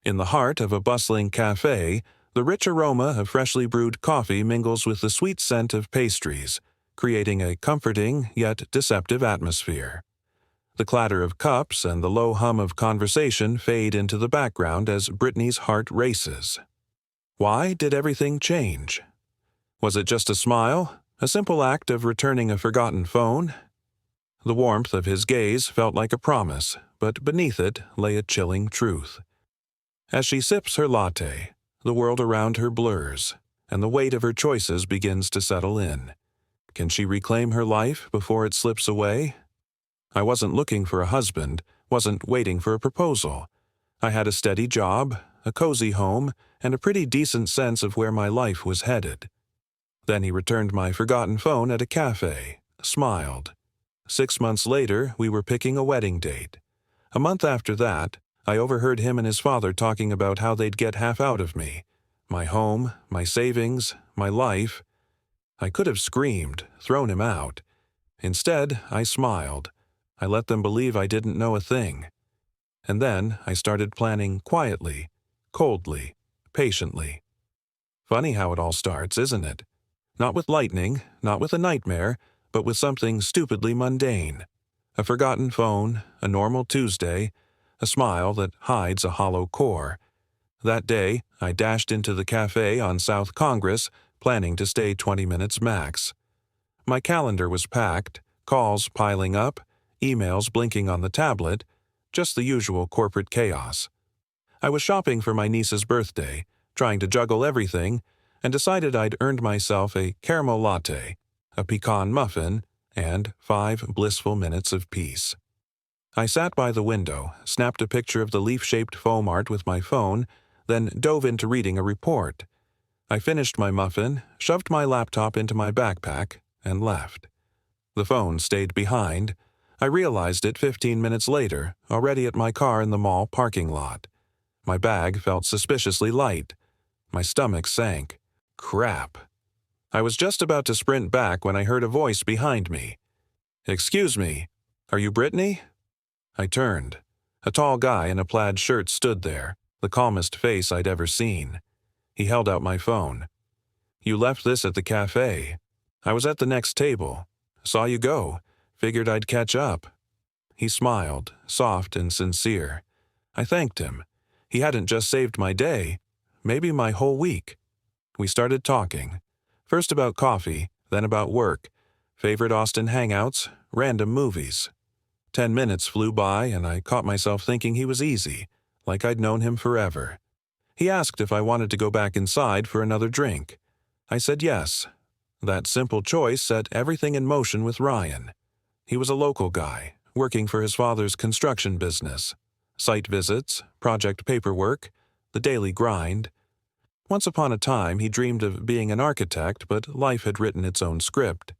In the heart of a bustling cafe, the rich aroma of freshly brewed coffee mingles with the sweet scent of pastries, creating a comforting yet deceptive atmosphere. The clatter of cups and the low hum of conversation fade into the background as Brittany's heart races. Why did everything change? Was it just a smile, a simple act of returning a forgotten phone? The warmth of his gaze felt like a promise, but beneath it lay a chilling truth. As she sips her latte, the world around her blurs, and the weight of her choices begins to settle in. Can she reclaim her life before it slips away? I wasn't looking for a husband, wasn't waiting for a proposal. I had a steady job, a cozy home, and a pretty decent sense of where my life was headed. Then he returned my forgotten phone at a cafe, smiled. 6 months later, we were picking a wedding date. A month after that, I overheard him and his father talking about how they'd get half out of me. My home, my savings, my life. I could have screamed, thrown him out. Instead, I smiled. I let them believe I didn't know a thing. And then I started planning quietly, coldly, patiently. Funny how it all starts, isn't it? Not with lightning, not with a nightmare, but with something stupidly mundane. A forgotten phone, a normal Tuesday, a smile that hides a hollow core. That day, I dashed into the cafe on South Congress, planning to stay 20 minutes max. My calendar was packed, calls piling up, emails blinking on the tablet, just the usual corporate chaos. I was shopping for my niece's birthday, trying to juggle everything, and decided I'd earned myself a caramel latte, a pecan muffin, and 5 blissful minutes of peace. I sat by the window, snapped a picture of the leaf-shaped foam art with my phone, then dove into reading a report. I finished my muffin, shoved my laptop into my backpack, and left. The phone stayed behind. I realized it 15 minutes later, already at my car in the mall parking lot. My bag felt suspiciously light. My stomach sank. Crap. I was just about to sprint back when I heard a voice behind me. "Excuse me, are you Brittany?" I turned. A tall guy in a plaid shirt stood there, the calmest face I'd ever seen. He held out my phone. "You left this at the cafe. I was at the next table. Saw you go. Figured I'd catch up." He smiled, soft and sincere. I thanked him. He hadn't just saved my day, maybe my whole week. We started talking. First about coffee, then about work, favorite Austin hangouts, random movies. 10 minutes flew by and I caught myself thinking he was easy, like I'd known him forever. He asked if I wanted to go back inside for another drink. I said yes. That simple choice set everything in motion with Ryan. He was a local guy, working for his father's construction business. Site visits, project paperwork, the daily grind. Once upon a time, he dreamed of being an architect, but life had written its own script.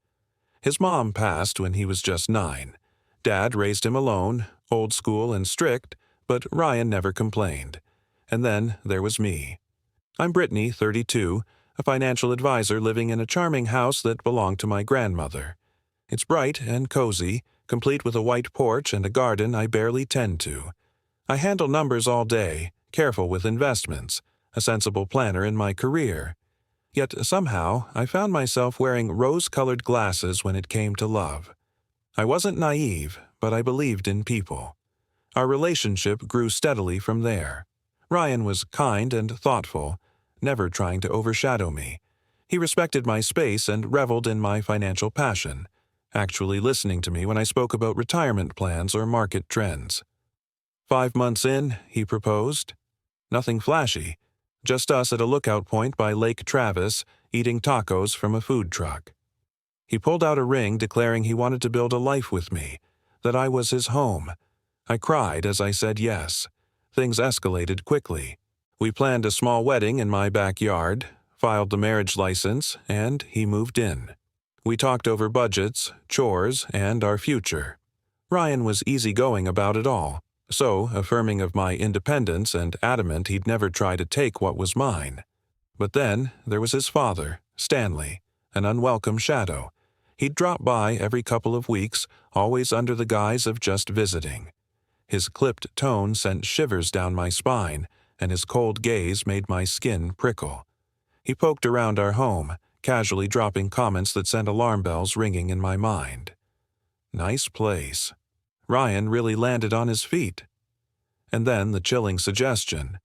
His mom passed when he was just 9. Dad raised him alone, old school and strict, but Ryan never complained. And then there was me. I'm Brittany, 32, a financial advisor living in a charming house that belonged to my grandmother. It's bright and cozy, complete with a white porch and a garden I barely tend to. I handle numbers all day, careful with investments, a sensible planner in my career. Yet somehow I found myself wearing rose-colored glasses when it came to love. I wasn't naive, but I believed in people. Our relationship grew steadily from there. Ryan was kind and thoughtful, never trying to overshadow me. He respected my space and reveled in my financial passion, actually listening to me when I spoke about retirement plans or market trends. 5 months in, he proposed. Nothing flashy, just us at a lookout point by Lake Travis, eating tacos from a food truck. He pulled out a ring declaring he wanted to build a life with me, that I was his home. I cried as I said yes. Things escalated quickly. We planned a small wedding in my backyard, filed the marriage license, and he moved in. We talked over budgets, chores, and our future. Ryan was easygoing about it all, so affirming of my independence and adamant he'd never try to take what was mine. But then there was his father, Stanley, an unwelcome shadow. He'd drop by every couple of weeks, always under the guise of just visiting. His clipped tone sent shivers down my spine, and his cold gaze made my skin prickle. He poked around our home, casually dropping comments that sent alarm bells ringing in my mind. Nice place. Ryan really landed on his feet. And then the chilling suggestion.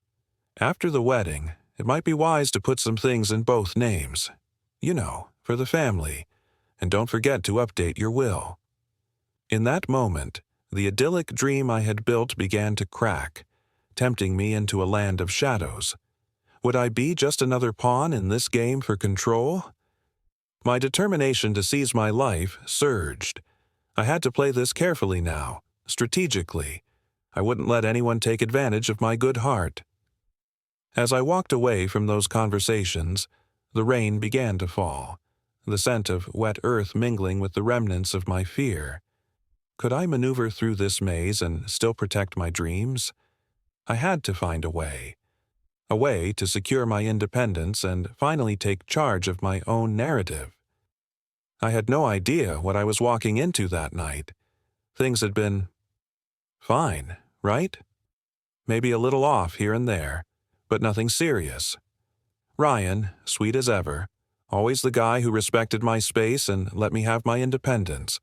After the wedding, it might be wise to put some things in both names. You know, for the family. And don't forget to update your will. In that moment, the idyllic dream I had built began to crack, tempting me into a land of shadows. Would I be just another pawn in this game for control? My determination to seize my life surged. I had to play this carefully now, strategically. I wouldn't let anyone take advantage of my good heart. As I walked away from those conversations, the rain began to fall, the scent of wet earth mingling with the remnants of my fear. Could I maneuver through this maze and still protect my dreams? I had to find a way to secure my independence and finally take charge of my own narrative. I had no idea what I was walking into that night. Things had been fine, right? Maybe a little off here and there, but nothing serious. Ryan, sweet as ever, always the guy who respected my space and let me have my independence.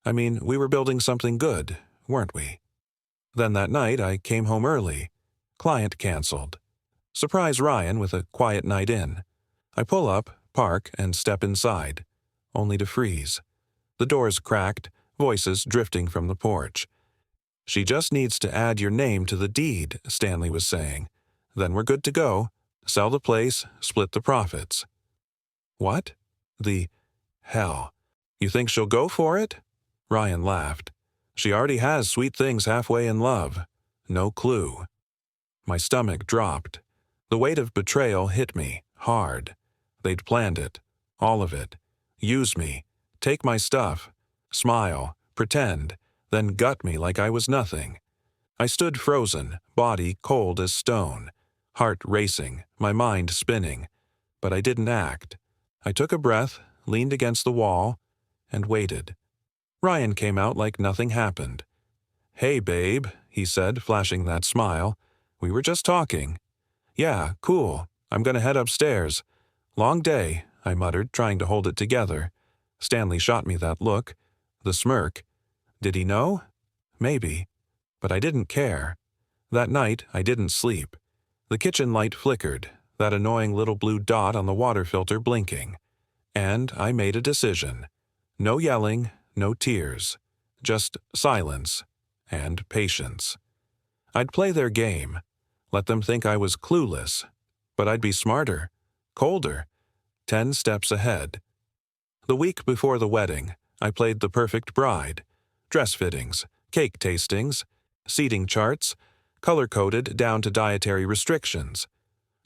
I mean, we were building something good, weren't we? Then that night I came home early. Client canceled. Surprise Ryan with a quiet night in. I pull up, park, and step inside, only to freeze. The doors cracked, voices drifting from the porch. She just needs to add your name to the deed, Stanley was saying. Then we're good to go. Sell the place, split the profits. What? Hell. You think she'll go for it? Ryan laughed. She already has sweet things halfway in love. No clue. My stomach dropped. The weight of betrayal hit me, hard. They'd planned it. All of it. Use me. Take my stuff. Smile. Pretend. Then gut me like I was nothing. I stood frozen, body cold as stone. Heart racing, my mind spinning. But I didn't act. I took a breath, leaned against the wall, and waited. Ryan came out like nothing happened. "Hey, babe," he said, flashing that smile. "We were just talking." "Yeah, cool. I'm gonna head upstairs." "Long day," I muttered, trying to hold it together. Stanley shot me that look, the smirk. Did he know? Maybe. But I didn't care. That night, I didn't sleep. The kitchen light flickered, that annoying little blue dot on the water filter blinking. And I made a decision. No yelling, no tears. Just silence and patience. I'd play their game. Let them think I was clueless. But I'd be smarter, colder, 10 steps ahead. The week before the wedding, I played the perfect bride. Dress fittings, cake tastings, seating charts, color-coded down to dietary restrictions.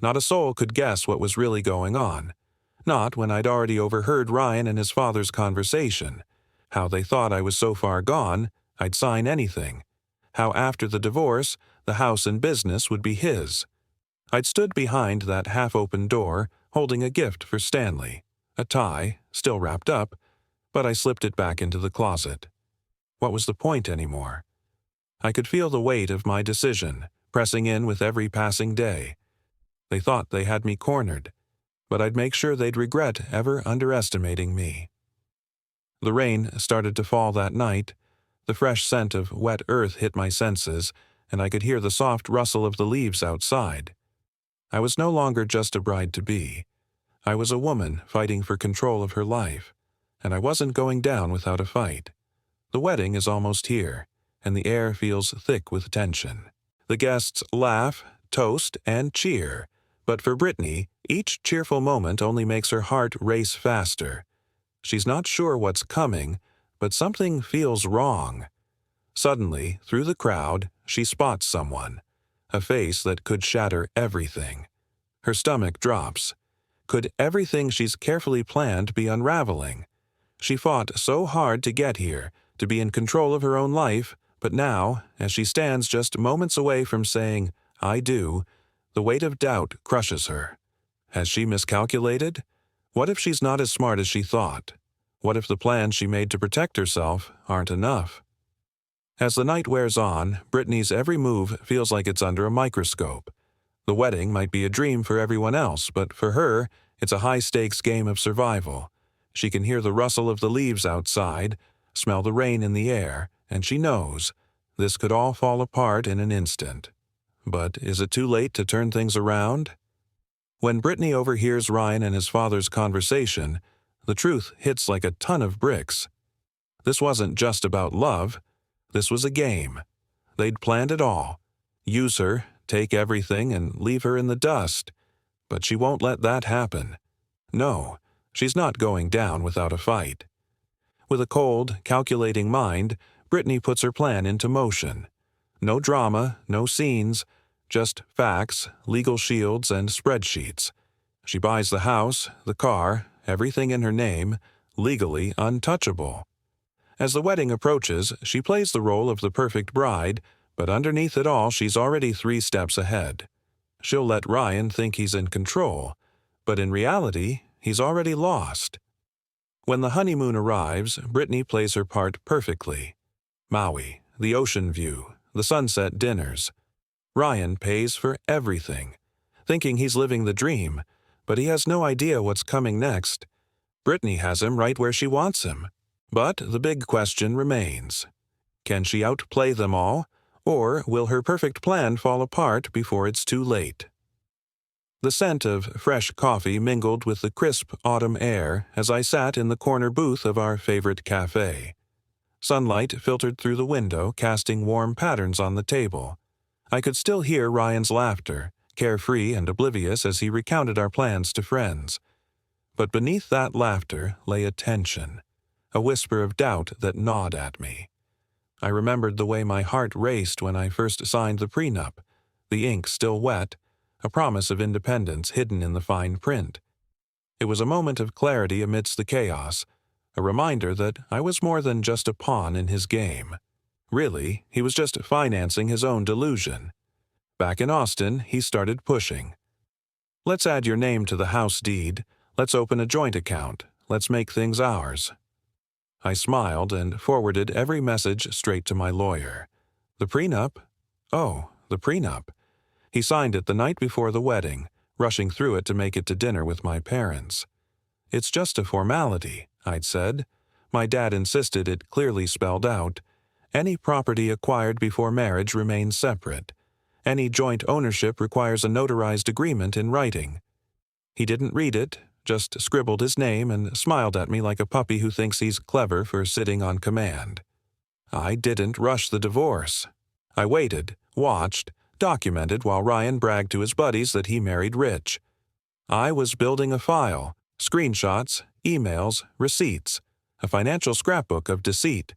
Not a soul could guess what was really going on. Not when I'd already overheard Ryan and his father's conversation. How they thought I was so far gone, I'd sign anything. How after the divorce, the house and business would be his. I'd stood behind that half-open door, holding a gift for Stanley. A tie, still wrapped up, but I slipped it back into the closet. What was the point anymore? I could feel the weight of my decision, pressing in with every passing day. They thought they had me cornered, but I'd make sure they'd regret ever underestimating me. The rain started to fall that night. The fresh scent of wet earth hit my senses, and I could hear the soft rustle of the leaves outside. I was no longer just a bride-to-be. I was a woman fighting for control of her life, and I wasn't going down without a fight. The wedding is almost here, and the air feels thick with tension. The guests laugh, toast, and cheer, but for Brittany, each cheerful moment only makes her heart race faster. She's not sure what's coming, but something feels wrong. Suddenly, through the crowd, she spots someone, a face that could shatter everything. Her stomach drops. Could everything she's carefully planned be unraveling? She fought so hard to get here, to be in control of her own life, but now, as she stands just moments away from saying, "I do," the weight of doubt crushes her. Has she miscalculated? What if she's not as smart as she thought? What if the plans she made to protect herself aren't enough? As the night wears on, Brittany's every move feels like it's under a microscope. The wedding might be a dream for everyone else, but for her, it's a high-stakes game of survival. She can hear the rustle of the leaves outside, smell the rain in the air, and she knows this could all fall apart in an instant. But is it too late to turn things around? When Brittany overhears Ryan and his father's conversation, the truth hits like a ton of bricks. This wasn't just about love. This was a game. They'd planned it all. Use her, take everything, and leave her in the dust. But she won't let that happen. No, she's not going down without a fight. With a cold, calculating mind, Brittany puts her plan into motion. No drama, no scenes, just facts, legal shields, and spreadsheets. She buys the house, the car, everything in her name, legally untouchable. As the wedding approaches, she plays the role of the perfect bride, but underneath it all she's already 3 steps ahead. She'll let Ryan think he's in control, but in reality, he's already lost. When the honeymoon arrives, Brittany plays her part perfectly. Maui, the ocean view, the sunset dinners. Ryan pays for everything, thinking he's living the dream, but he has no idea what's coming next. Brittany has him right where she wants him. But the big question remains. Can she outplay them all, or will her perfect plan fall apart before it's too late? The scent of fresh coffee mingled with the crisp autumn air as I sat in the corner booth of our favorite cafe. Sunlight filtered through the window, casting warm patterns on the table. I could still hear Ryan's laughter, carefree and oblivious as he recounted our plans to friends. But beneath that laughter lay a tension, a whisper of doubt that gnawed at me. I remembered the way my heart raced when I first signed the prenup, the ink still wet, a promise of independence hidden in the fine print. It was a moment of clarity amidst the chaos, a reminder that I was more than just a pawn in his game. Really, he was just financing his own delusion. Back in Austin, he started pushing. Let's add your name to the house deed. Let's open a joint account. Let's make things ours. I smiled and forwarded every message straight to my lawyer. The prenup? Oh, the prenup. He signed it the night before the wedding, rushing through it to make it to dinner with my parents. It's just a formality, I'd said. My dad insisted it clearly spelled out. Any property acquired before marriage remains separate. Any joint ownership requires a notarized agreement in writing. He didn't read it, just scribbled his name and smiled at me like a puppy who thinks he's clever for sitting on command. I didn't rush the divorce. I waited, watched, documented while Ryan bragged to his buddies that he married rich. I was building a file, screenshots, emails, receipts, a financial scrapbook of deceit.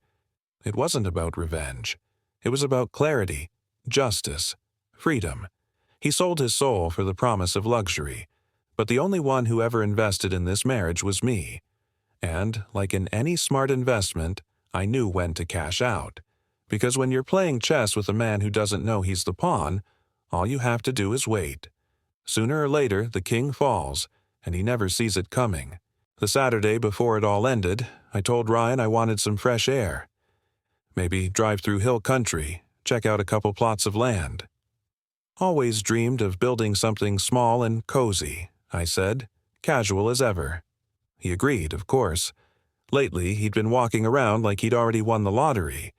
It wasn't about revenge. It was about clarity, justice, freedom. He sold his soul for the promise of luxury, but the only one who ever invested in this marriage was me. And, like in any smart investment, I knew when to cash out. Because when you're playing chess with a man who doesn't know he's the pawn, all you have to do is wait. Sooner or later, the king falls, and he never sees it coming. The Saturday before it all ended, I told Ryan I wanted some fresh air. Maybe drive through hill country, check out a couple plots of land. Always dreamed of building something small and cozy, I said, casual as ever. He agreed, of course. Lately, he'd been walking around like he'd already won the lottery.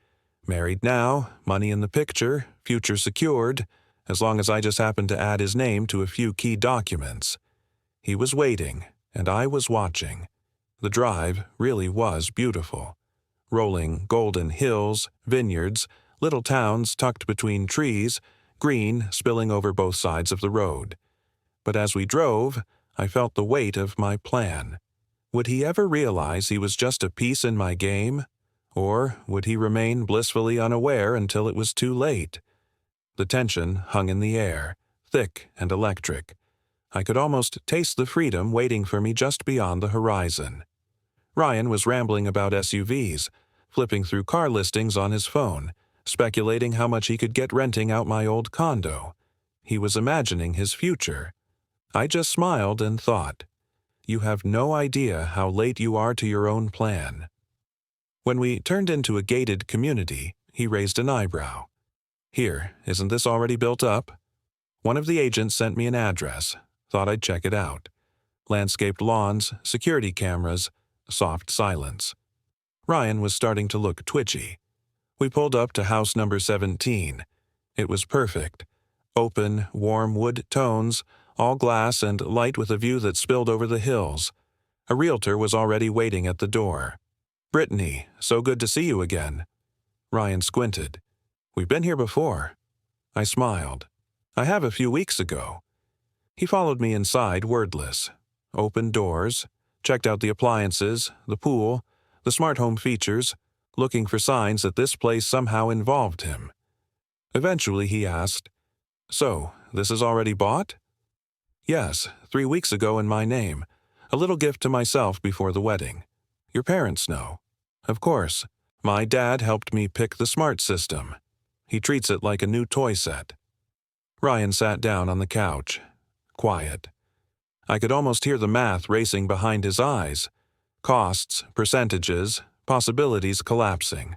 Married now, money in the picture, future secured, as long as I just happened to add his name to a few key documents. He was waiting, and I was watching. The drive really was beautiful. Rolling golden hills, vineyards, little towns tucked between trees, green spilling over both sides of the road. But as we drove, I felt the weight of my plan. Would he ever realize he was just a piece in my game? Or would he remain blissfully unaware until it was too late? The tension hung in the air, thick and electric. I could almost taste the freedom waiting for me just beyond the horizon. Ryan was rambling about SUVs, flipping through car listings on his phone, speculating how much he could get renting out my old condo. He was imagining his future. I just smiled and thought, you have no idea how late you are to your own plan. When we turned into a gated community, he raised an eyebrow. Here, isn't this already built up? One of the agents sent me an address. Thought I'd check it out. Landscaped lawns, security cameras, soft silence. Ryan was starting to look twitchy. We pulled up to house number 17. It was perfect. Open, warm wood tones, all glass and light with a view that spilled over the hills. A realtor was already waiting at the door. "Brittany, so good to see you again." Ryan squinted. "We've been here before." I smiled. "I have a few weeks ago." He followed me inside, wordless. Opened doors, checked out the appliances, the pool, the smart home features, looking for signs that this place somehow involved him. Eventually he asked, "So, this is already bought?" "Yes, 3 weeks ago in my name. A little gift to myself before the wedding. Your parents know." "Of course. My dad helped me pick the smart system. He treats it like a new toy set." Ryan sat down on the couch. Quiet. I could almost hear the math racing behind his eyes. Costs, percentages, possibilities collapsing.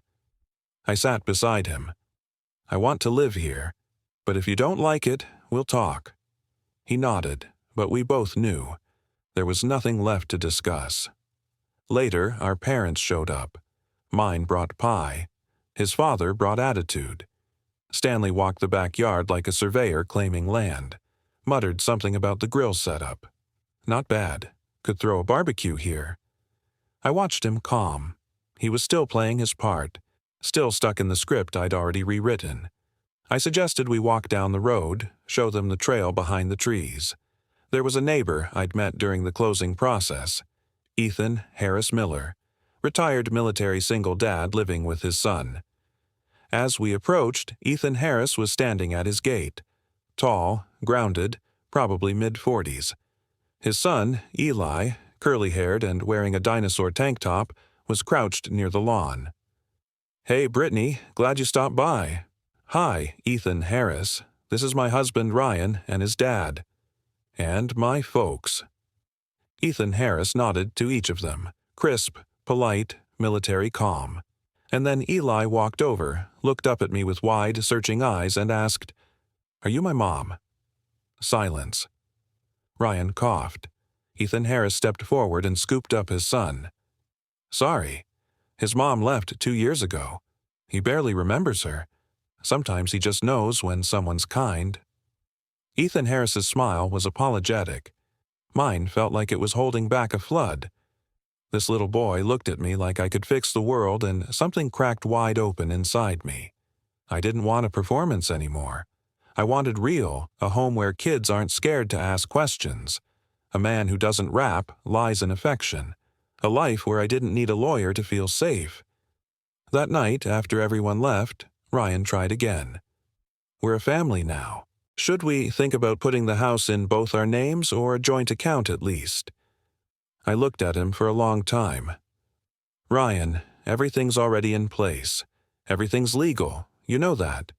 I sat beside him. "I want to live here, but if you don't like it, we'll talk." He nodded, but we both knew. There was nothing left to discuss. Later, our parents showed up. Mine brought pie. His father brought attitude. Stanley walked the backyard like a surveyor claiming land. Muttered something about the grill setup. Not bad. Could throw a barbecue here. I watched him calm. He was still playing his part, still stuck in the script I'd already rewritten. I suggested we walk down the road, show them the trail behind the trees. There was a neighbor I'd met during the closing process, Ethan Harris Miller, retired military single dad living with his son. As we approached, Ethan Harris was standing at his gate. Tall, grounded, probably mid-40s. His son, Eli, curly-haired and wearing a dinosaur tank top, was crouched near the lawn. "Hey, Brittany, glad you stopped by." "Hi, Ethan Harris. This is my husband Ryan and his dad. And my folks." Ethan Harris nodded to each of them, crisp, polite, military calm. And then Eli walked over, looked up at me with wide, searching eyes and asked, "Are you my mom?" Silence. Ryan coughed. Ethan Harris stepped forward and scooped up his son. "Sorry. His mom left 2 years ago. He barely remembers her. Sometimes he just knows when someone's kind." Ethan Harris's smile was apologetic. Mine felt like it was holding back a flood. This little boy looked at me like I could fix the world, and something cracked wide open inside me. I didn't want a performance anymore. I wanted real, a home where kids aren't scared to ask questions. A man who doesn't rap, lies in affection. A life where I didn't need a lawyer to feel safe. That night, after everyone left, Ryan tried again. "We're a family now. Should we think about putting the house in both our names or a joint account at least?" I looked at him for a long time. "Ryan, everything's already in place. Everything's legal. You know that."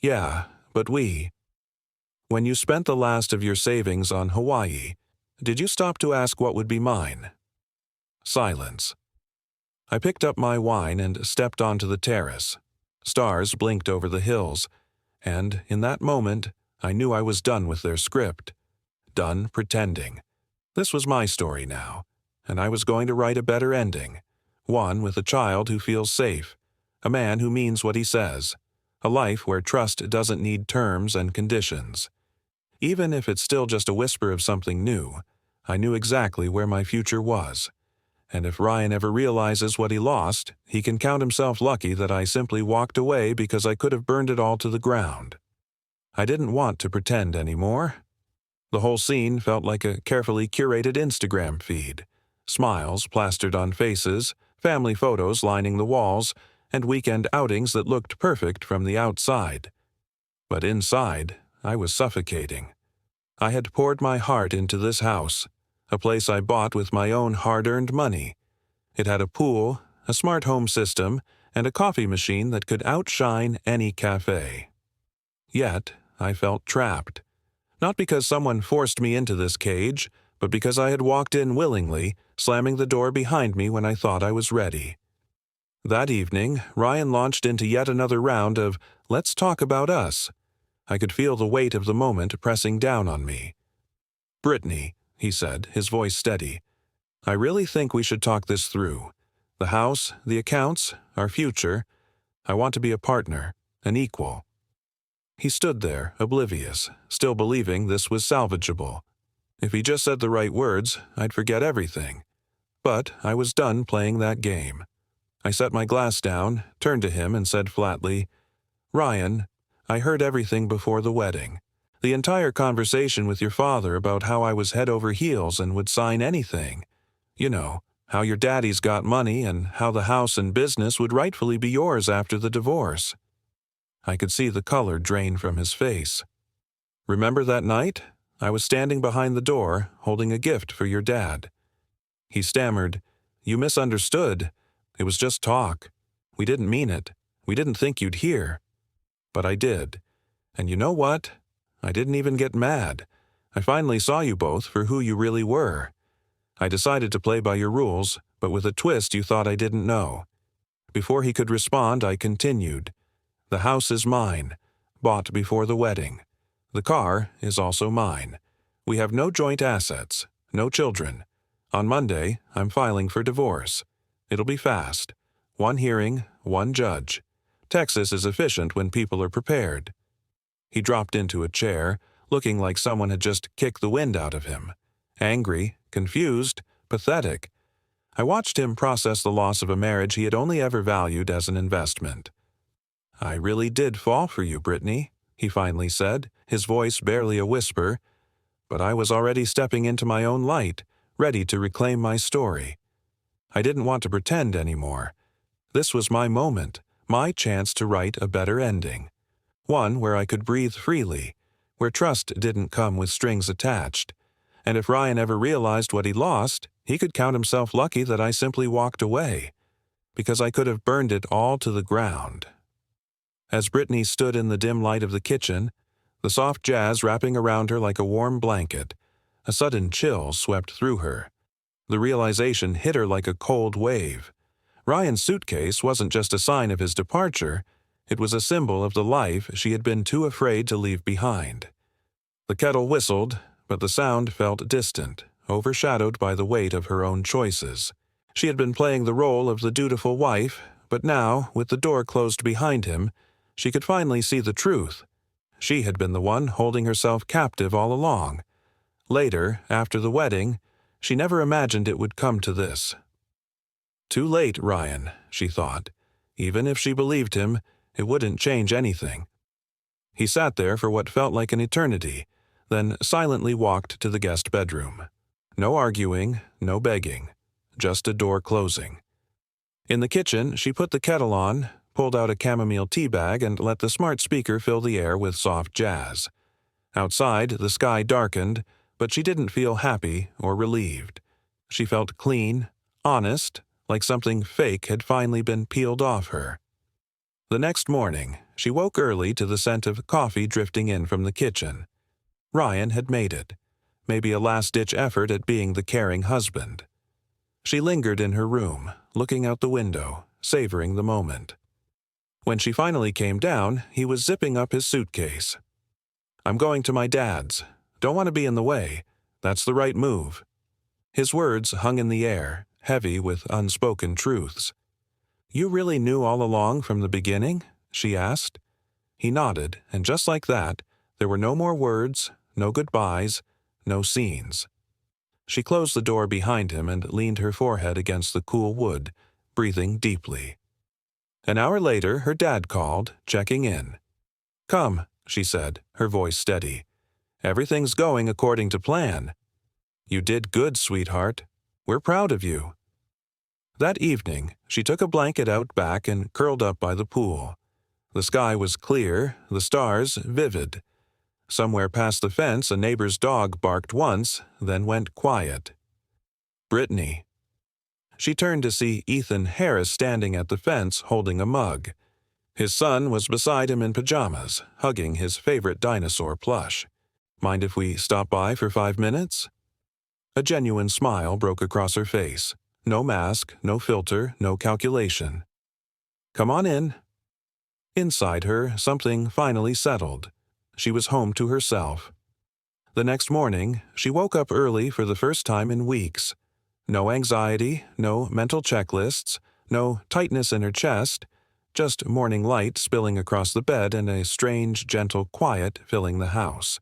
"Yeah, but when you spent the last of your savings on Hawaii, did you stop to ask what would be mine?" Silence. I picked up my wine and stepped onto the terrace. Stars blinked over the hills, and in that moment, I knew I was done with their script. Done pretending. This was my story now, and I was going to write a better ending. One with a child who feels safe, a man who means what he says, a life where trust doesn't need terms and conditions. Even if it's still just a whisper of something new, I knew exactly where my future was. And if Ryan ever realizes what he lost, he can count himself lucky that I simply walked away because I could have burned it all to the ground. I didn't want to pretend anymore. The whole scene felt like a carefully curated Instagram feed. Smiles plastered on faces, family photos lining the walls, and weekend outings that looked perfect from the outside. But inside, I was suffocating. I had poured my heart into this house, a place I bought with my own hard-earned money. It had a pool, a smart home system, and a coffee machine that could outshine any cafe. Yet, I felt trapped. Not because someone forced me into this cage, but because I had walked in willingly, slamming the door behind me when I thought I was ready. That evening, Ryan launched into yet another round of "Let's talk about us." I could feel the weight of the moment pressing down on me. "Brittany," he said, his voice steady, "I really think we should talk this through. The house, the accounts, our future. I want to be a partner, an equal." He stood there, oblivious, still believing this was salvageable. If he just said the right words, I'd forget everything. But I was done playing that game. I set my glass down, turned to him, and said flatly, "Ryan, I heard everything before the wedding. The entire conversation with your father about how I was head over heels and would sign anything. You know, how your daddy's got money and how the house and business would rightfully be yours after the divorce." I could see the color drain from his face. "Remember that night? I was standing behind the door, holding a gift for your dad." He stammered, "You misunderstood. It was just talk. We didn't mean it. We didn't think you'd hear." But I did. And you know what? I didn't even get mad. I finally saw you both for who you really were. I decided to play by your rules, but with a twist you thought I didn't know. Before he could respond, I continued. "The house is mine, bought before the wedding. The car is also mine. We have no joint assets, no children. On Monday, I'm filing for divorce. It'll be fast. One hearing, one judge. Texas is efficient when people are prepared." He dropped into a chair, looking like someone had just kicked the wind out of him. Angry, confused, pathetic. I watched him process the loss of a marriage he had only ever valued as an investment. "I really did fall for you, Brittany," he finally said, his voice barely a whisper. But I was already stepping into my own light, ready to reclaim my story. I didn't want to pretend anymore. This was my moment, my chance to write a better ending. One where I could breathe freely, where trust didn't come with strings attached. And if Ryan ever realized what he lost, he could count himself lucky that I simply walked away, because I could have burned it all to the ground. As Brittany stood in the dim light of the kitchen, the soft jazz wrapping around her like a warm blanket, a sudden chill swept through her. The realization hit her like a cold wave. Ryan's suitcase wasn't just a sign of his departure, it was a symbol of the life she had been too afraid to leave behind. The kettle whistled, but the sound felt distant, overshadowed by the weight of her own choices. She had been playing the role of the dutiful wife, but now, with the door closed behind him, she could finally see the truth. She had been the one holding herself captive all along. Later, after the wedding, she never imagined it would come to this. Too late, Ryan, she thought. Even if she believed him, it wouldn't change anything. He sat there for what felt like an eternity, then silently walked to the guest bedroom. No arguing, no begging, just a door closing. In the kitchen, she put the kettle on, pulled out a chamomile tea bag, and let the smart speaker fill the air with soft jazz. Outside, the sky darkened, but she didn't feel happy or relieved. She felt clean, honest, like something fake had finally been peeled off her. The next morning, she woke early to the scent of coffee drifting in from the kitchen. Ryan had made it, maybe a last-ditch effort at being the caring husband. She lingered in her room, looking out the window, savoring the moment. When she finally came down, he was zipping up his suitcase. "I'm going to my dad's. Don't want to be in the way. That's the right move." His words hung in the air, heavy with unspoken truths. "You really knew all along from the beginning?" she asked. He nodded, and just like that, there were no more words, no goodbyes, no scenes. She closed the door behind him and leaned her forehead against the cool wood, breathing deeply. An hour later, her dad called, checking in. "Come," she said, her voice steady. "Everything's going according to plan." "You did good, sweetheart. We're proud of you." That evening, she took a blanket out back and curled up by the pool. The sky was clear, the stars vivid. Somewhere past the fence, a neighbor's dog barked once, then went quiet. "Brittany." She turned to see Ethan Harris standing at the fence holding a mug. His son was beside him in pajamas, hugging his favorite dinosaur plush. "Mind if we stop by for 5 minutes?" A genuine smile broke across her face. No mask, no filter, no calculation. "Come on in." Inside her, something finally settled. She was home to herself. The next morning, she woke up early for the first time in weeks. No anxiety, no mental checklists, no tightness in her chest, just morning light spilling across the bed and a strange, gentle quiet filling the house.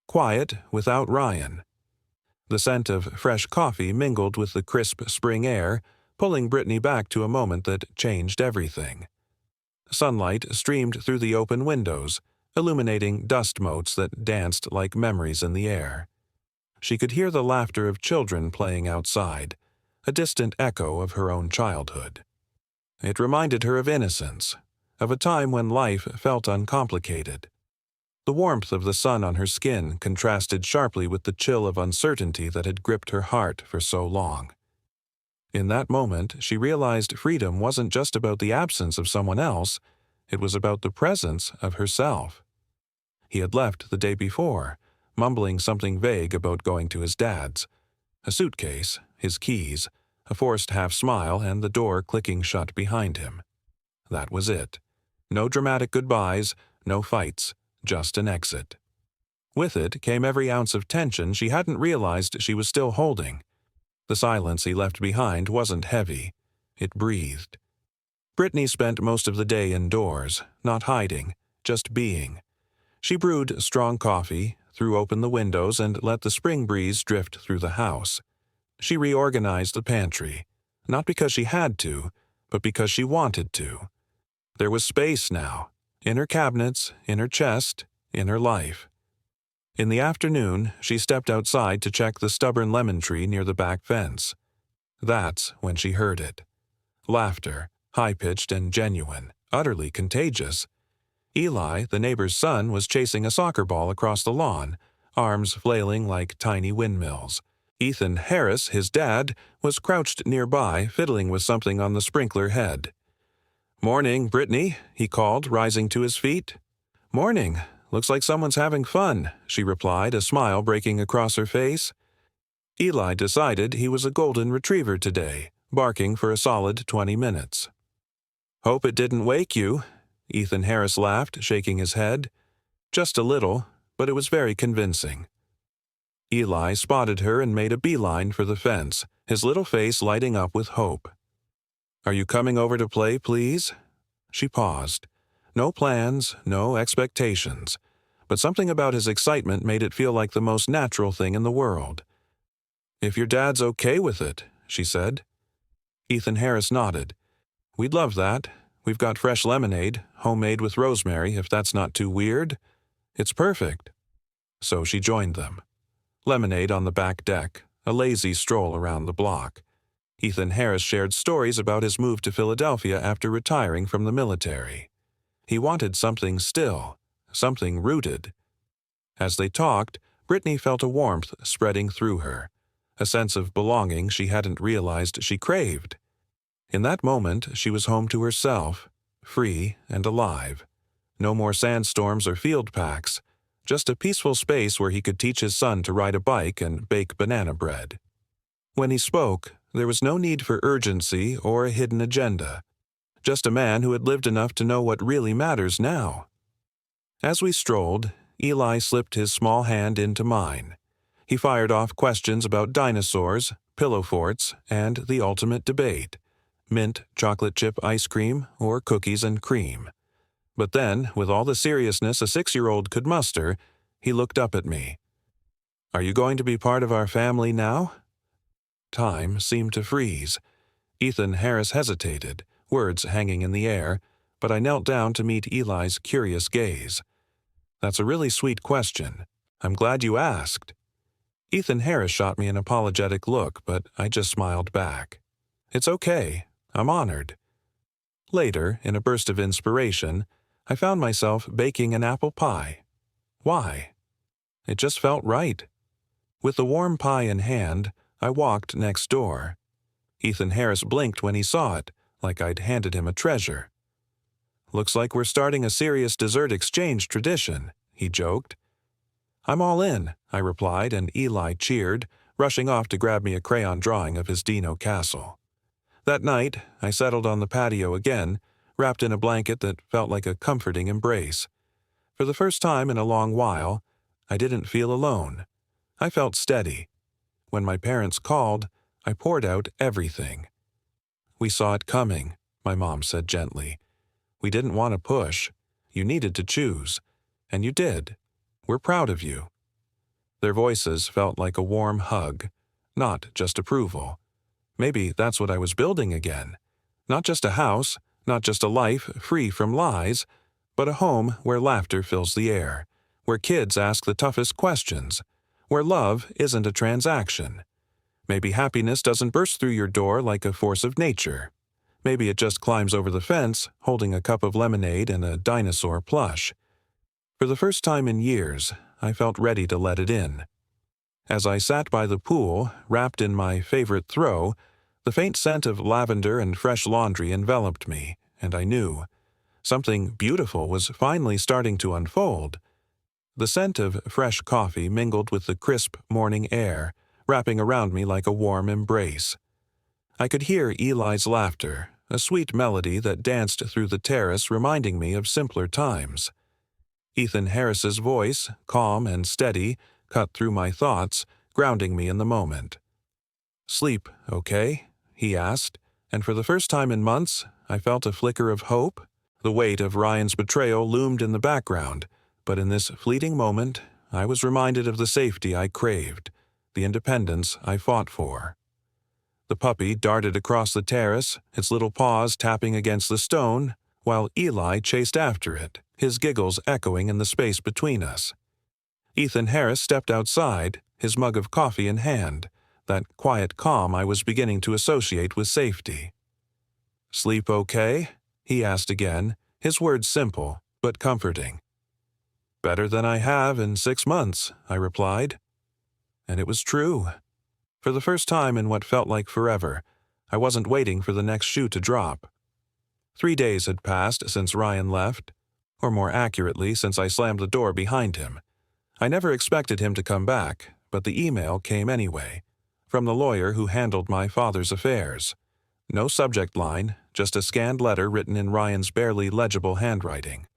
Quiet without Ryan. The scent of fresh coffee mingled with the crisp spring air, pulling Brittany back to a moment that changed everything. Sunlight streamed through the open windows, illuminating dust motes that danced like memories in the air. She could hear the laughter of children playing outside, a distant echo of her own childhood. It reminded her of innocence, of a time when life felt uncomplicated. The warmth of the sun on her skin contrasted sharply with the chill of uncertainty that had gripped her heart for so long. In that moment, she realized freedom wasn't just about the absence of someone else, it was about the presence of herself. He had left the day before, mumbling something vague about going to his dad's. A suitcase, his keys, a forced half-smile, and the door clicking shut behind him. That was it. No dramatic goodbyes, no fights, just an exit. With it came every ounce of tension she hadn't realized she was still holding. The silence he left behind wasn't heavy. It breathed. Brittany spent most of the day indoors, not hiding, just being. She brewed strong coffee, threw open the windows, and let the spring breeze drift through the house. She reorganized the pantry, not because she had to, but because she wanted to. There was space now, in her cabinets, in her chest, in her life. In the afternoon, she stepped outside to check the stubborn lemon tree near the back fence. That's when she heard it. Laughter, high-pitched and genuine, utterly contagious. Eli, the neighbor's son, was chasing a soccer ball across the lawn, arms flailing like tiny windmills. Ethan Harris, his dad, was crouched nearby, fiddling with something on the sprinkler head. "Morning, Brittany," he called, rising to his feet. "Morning. Looks like someone's having fun," she replied, a smile breaking across her face. Eli decided he was a golden retriever today, barking for a solid 20 minutes. "Hope it didn't wake you," Ethan Harris laughed, shaking his head. "Just a little, but it was very convincing." Eli spotted her and made a beeline for the fence, his little face lighting up with hope. "Are you coming over to play, please?" She paused. No plans, no expectations, but something about his excitement made it feel like the most natural thing in the world. "If your dad's okay with it," she said. Ethan Harris nodded. "We'd love that. We've got fresh lemonade, homemade with rosemary, if that's not too weird. It's perfect." So she joined them. Lemonade on the back deck, a lazy stroll around the block. Ethan Harris shared stories about his move to Philadelphia after retiring from the military. He wanted something still, something rooted. As they talked, Brittany felt a warmth spreading through her, a sense of belonging she hadn't realized she craved. In that moment, she was home to herself, free and alive. No more sandstorms or field packs, just a peaceful space where he could teach his son to ride a bike and bake banana bread. When he spoke, there was no need for urgency or a hidden agenda. Just a man who had lived enough to know what really matters now. As we strolled, Eli slipped his small hand into mine. He fired off questions about dinosaurs, pillow forts, and the ultimate debate: mint chocolate chip ice cream or cookies and cream. But then, with all the seriousness a 6-year-old could muster, he looked up at me. "Are you going to be part of our family now?" Time seemed to freeze. Ethan Harris hesitated, words hanging in the air, but I knelt down to meet Eli's curious gaze. "That's a really sweet question. I'm glad you asked." Ethan Harris shot me an apologetic look, but I just smiled back. "It's okay. I'm honored." Later, in a burst of inspiration, I found myself baking an apple pie. Why? It just felt right. With the warm pie in hand, I walked next door. Ethan Harris blinked when he saw it, like I'd handed him a treasure. "Looks like we're starting a serious dessert exchange tradition," he joked. "I'm all in," I replied, and Eli cheered, rushing off to grab me a crayon drawing of his Dino castle. That night, I settled on the patio again, wrapped in a blanket that felt like a comforting embrace. For the first time in a long while, I didn't feel alone. I felt steady. When my parents called, I poured out everything. "We saw it coming," my mom said gently. "We didn't want to push. You needed to choose. And you did. We're proud of you." Their voices felt like a warm hug, not just approval. Maybe that's what I was building again. Not just a house, not just a life free from lies, but a home where laughter fills the air, where kids ask the toughest questions, where love isn't a transaction. Maybe happiness doesn't burst through your door like a force of nature. Maybe it just climbs over the fence, holding a cup of lemonade and a dinosaur plush. For the first time in years, I felt ready to let it in. As I sat by the pool, wrapped in my favorite throw, the faint scent of lavender and fresh laundry enveloped me, and I knew something beautiful was finally starting to unfold. The scent of fresh coffee mingled with the crisp morning air, wrapping around me like a warm embrace. I could hear Eli's laughter, a sweet melody that danced through the terrace, reminding me of simpler times. Ethan Harris's voice, calm and steady, cut through my thoughts, grounding me in the moment. "Sleep, okay?" he asked, and for the first time in months, I felt a flicker of hope. The weight of Ryan's betrayal loomed in the background, but in this fleeting moment, I was reminded of the safety I craved, the independence I fought for. The puppy darted across the terrace, its little paws tapping against the stone, while Eli chased after it, his giggles echoing in the space between us. Ethan Harris stepped outside, his mug of coffee in hand, that quiet calm I was beginning to associate with safety. "Sleep okay?" he asked again, his words simple but comforting. "Better than I have in 6 months," I replied. And it was true. For the first time in what felt like forever, I wasn't waiting for the next shoe to drop. 3 days had passed since Ryan left, or more accurately, since I slammed the door behind him. I never expected him to come back, but the email came anyway, from the lawyer who handled my father's affairs. No subject line, just a scanned letter written in Ryan's barely legible handwriting.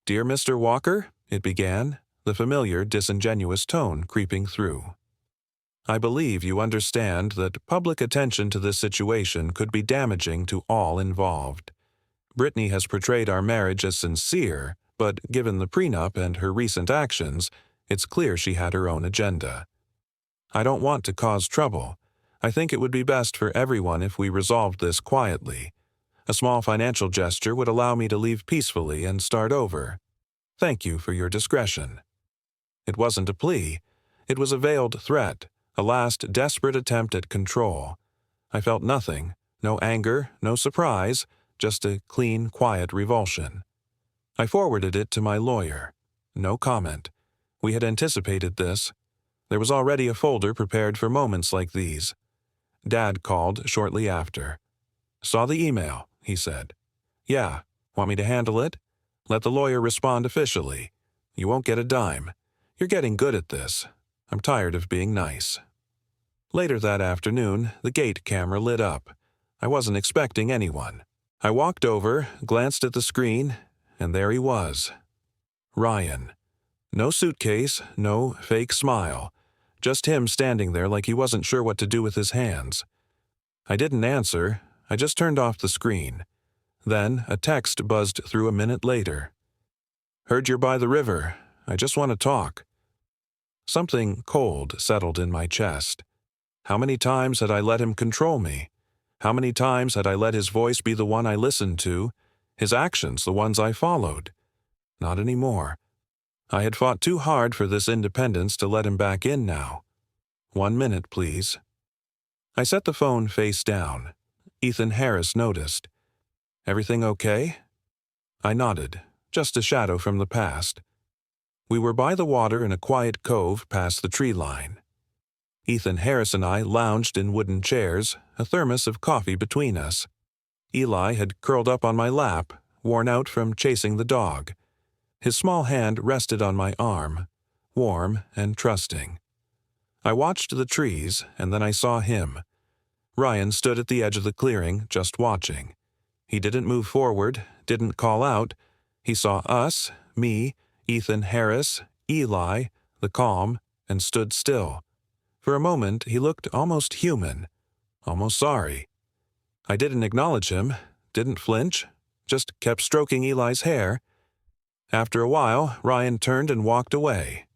"Dear Mr. Walker," it began, the familiar, disingenuous tone creeping through. "I believe you understand that public attention to this situation could be damaging to all involved. Brittany has portrayed our marriage as sincere, but given the prenup and her recent actions, it's clear she had her own agenda. I don't want to cause trouble. I think it would be best for everyone if we resolved this quietly. A small financial gesture would allow me to leave peacefully and start over. Thank you for your discretion." It wasn't a plea. It was a veiled threat, a last desperate attempt at control. I felt nothing, no anger, no surprise, just a clean, quiet revulsion. I forwarded it to my lawyer. No comment. We had anticipated this. There was already a folder prepared for moments like these. Dad called shortly after. "Saw the email," he said. "Yeah, want me to handle it? Let the lawyer respond officially. You won't get a dime. You're getting good at this. I'm tired of being nice." Later that afternoon, the gate camera lit up. I wasn't expecting anyone. I walked over, glanced at the screen, and there he was. Ryan. No suitcase, no fake smile. Just him standing there like he wasn't sure what to do with his hands. I didn't answer. I just turned off the screen. Then a text buzzed through a minute later. "Heard you're by the river. I just want to talk." Something cold settled in my chest. How many times had I let him control me? How many times had I let his voice be the one I listened to, his actions the ones I followed? Not anymore. I had fought too hard for this independence to let him back in now. 1 minute, please. I set the phone face down. Ethan Harris noticed. "Everything okay?" I nodded, just a shadow from the past. We were by the water in a quiet cove past the tree line. Ethan Harris and I lounged in wooden chairs, a thermos of coffee between us. Eli had curled up on my lap, worn out from chasing the dog. His small hand rested on my arm, warm and trusting. I watched the trees, and then I saw him. Ryan stood at the edge of the clearing, just watching. He didn't move forward, didn't call out. He saw us, me, Ethan Harris, Eli, the calm, and stood still. For a moment he looked almost human, almost sorry. I didn't acknowledge him, didn't flinch, just kept stroking Eli's hair. After a while, Ryan turned and walked away.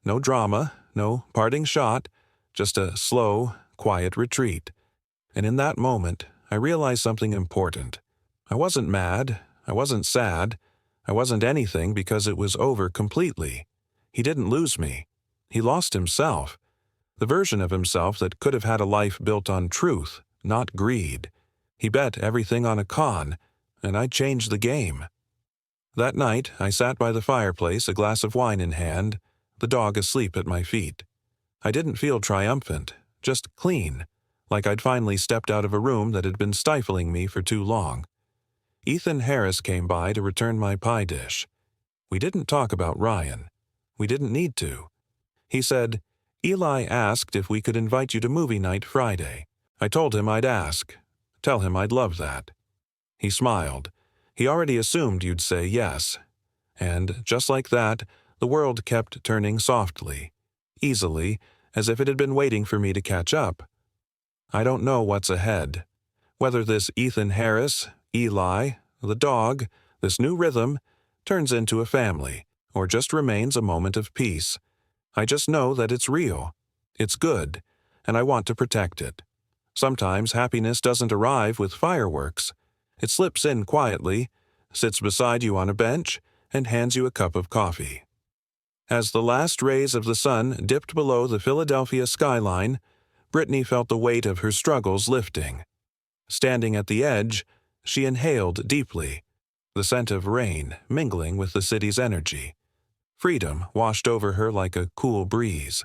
No drama, no parting shot, just a slow, quiet retreat. And in that moment, I realized something important. I wasn't mad, I wasn't sad, I wasn't anything because it was over completely. He didn't lose me. He lost himself. The version of himself that could have had a life built on truth, not greed. He bet everything on a con, and I changed the game. That night, I sat by the fireplace, a glass of wine in hand, the dog asleep at my feet. I didn't feel triumphant, just clean, like I'd finally stepped out of a room that had been stifling me for too long. Ethan Harris came by to return my pie dish. We didn't talk about Ryan. We didn't need to. He said, "Eli asked if we could invite you to movie night Friday." I told him I'd ask. Tell him I'd love that. He smiled. He already assumed you'd say yes. And just like that, the world kept turning softly, easily, as if it had been waiting for me to catch up. I don't know what's ahead. Whether this Ethan Harris, Eli, the dog, this new rhythm, turns into a family, or just remains a moment of peace. I just know that it's real. It's good, and I want to protect it. Sometimes happiness doesn't arrive with fireworks. It slips in quietly, sits beside you on a bench, and hands you a cup of coffee. As the last rays of the sun dipped below the Philadelphia skyline, Brittany felt the weight of her struggles lifting. Standing at the edge, she inhaled deeply, the scent of rain mingling with the city's energy. Freedom washed over her like a cool breeze.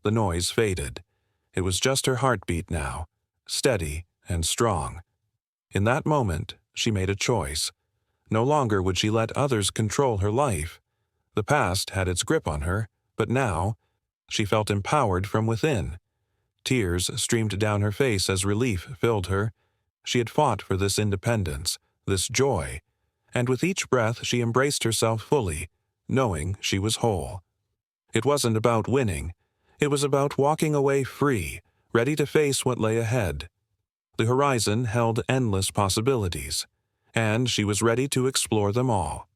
The noise faded. It was just her heartbeat now, steady and strong. In that moment, she made a choice. No longer would she let others control her life. The past had its grip on her, but now, she felt empowered from within. Tears streamed down her face as relief filled her. She had fought for this independence, this joy, and with each breath she embraced herself fully, knowing she was whole. It wasn't about winning. It was about walking away free, ready to face what lay ahead. The horizon held endless possibilities, and she was ready to explore them all.